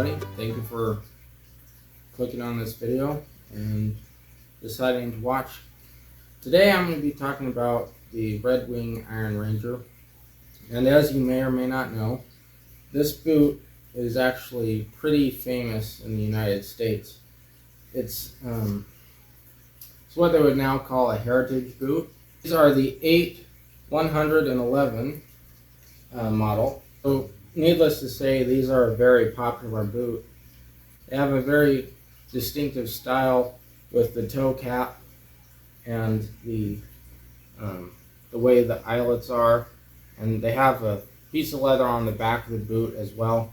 everybody. Thank you for clicking on this video and deciding to watch. Today I'm going to be talking about the Redwing Iron Ranger. And as you may or may not know, this boot is actually pretty famous in the United States. It's what they would now call a heritage boot. These are the 8111 model. So needless to say, these are a very popular boot. They have a very distinctive style with the toe cap and the way the eyelets are, and they have a piece of leather on the back of the boot as well.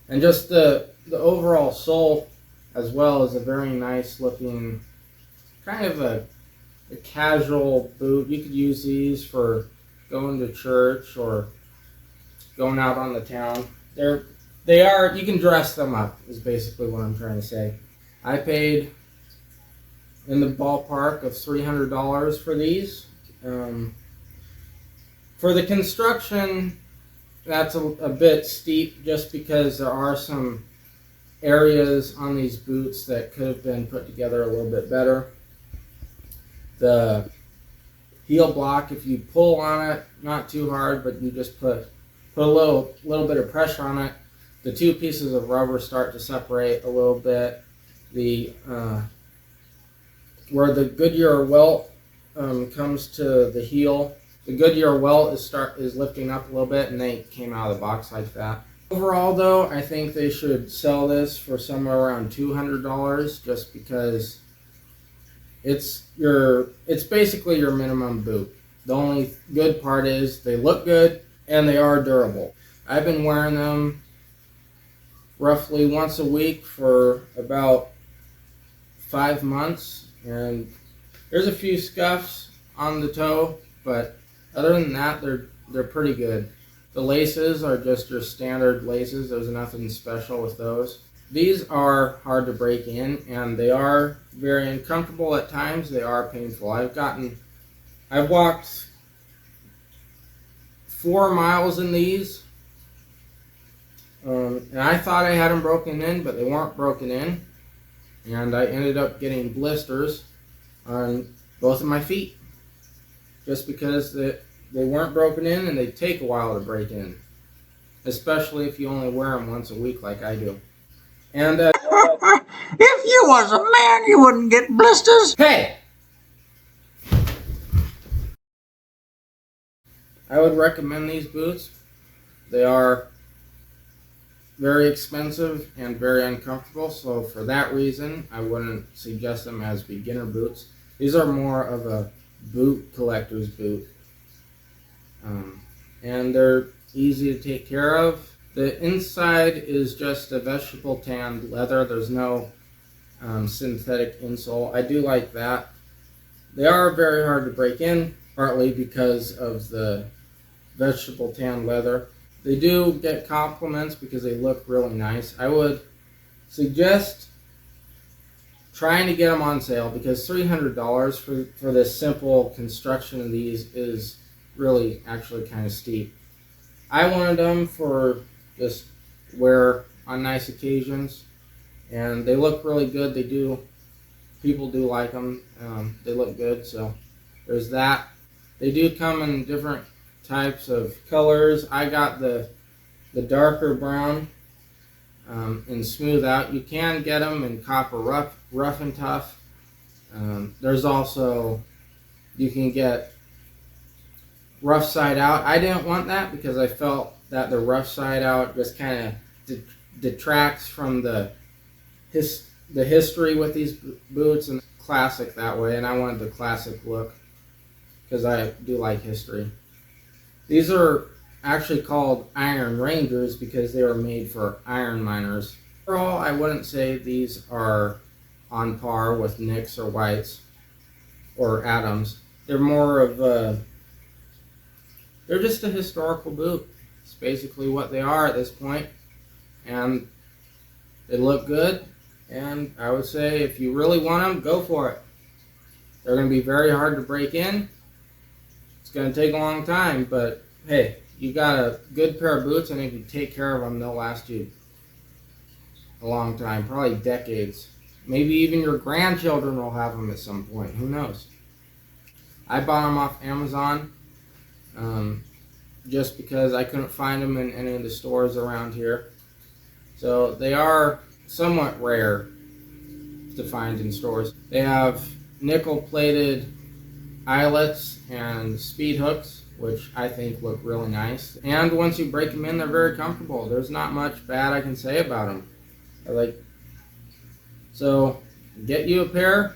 And just the overall sole as well is a very nice looking, kind of a casual boot. You could use these for going to church or going out on the town. You can dress them up, is basically what I'm trying to say. I paid in the ballpark of $300 for these. For the construction, that's a bit steep just because there are some areas on these boots that could have been put together a little bit better. The heel block, if you pull on it, not too hard, but you just put a little bit of pressure on it, the two pieces of rubber start to separate a little bit. Where the Goodyear welt comes to the heel, the Goodyear welt is lifting up a little bit, and they came out of the box like that. Overall, though, I think they should sell this for somewhere around $200, just because it's basically your minimum boot. The only good part is they look good and they are durable. I've been wearing them roughly once a week for about 5 months, and there's a few scuffs on the toe, but other than that, they're pretty good. The laces are just your standard laces. There's nothing special with those. These are hard to break in, and they are very uncomfortable at times. They are painful. I've walked 4 miles in these, and I thought I had them broken in, but they weren't broken in, and I ended up getting blisters on both of my feet just because they weren't broken in, and they take a while to break in, especially if you only wear them once a week like I do. And if you was a man, you wouldn't get blisters. Hey! I would recommend these boots. They are very expensive and very uncomfortable, so for that reason, I wouldn't suggest them as beginner boots. These are more of a boot collector's boot. And they're easy to take care of. The inside is just a vegetable tanned leather. There's no synthetic insole. I do like that. They are very hard to break in, partly because of the vegetable tanned leather. They do get compliments because they look really nice. I would suggest trying to get them on sale, because $300 for this simple construction of these is really actually kind of steep. I wanted them for just wear on nice occasions, and they look really good. People do like them. They look good, so there's that. They do come in different types of colors. I got the darker brown and smooth out. You can get them in copper rough and tough. There's also, you can get rough side out. I didn't want that because I felt that the rough side out just kind of detracts from the history with these boots, and classic that way, and I wanted the classic look because I do like history. These are actually called Iron Rangers because they were made for iron miners. Overall, I wouldn't say these are on par with Nicks or Whites or Adams. They're more of they're just a historical boot. It's basically what they are at this point, and they look good, and I would say if you really want them, go for it. They're going to be very hard to break in. It's going to take a long time, but hey, you got a good pair of boots, and if you take care of them, they'll last you a long time, probably decades. Maybe even your grandchildren will have them at some point. Who knows? I bought them off Amazon just because I couldn't find them in any of the stores around here. So they are somewhat rare to find in stores. They have nickel-plated eyelets and speed hooks, which I think look really nice. And once you break them in, they're very comfortable. There's not much bad I can say about them. So get you a pair.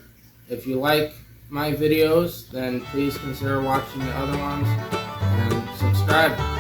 If you like my videos, then please consider watching the other ones and subscribe.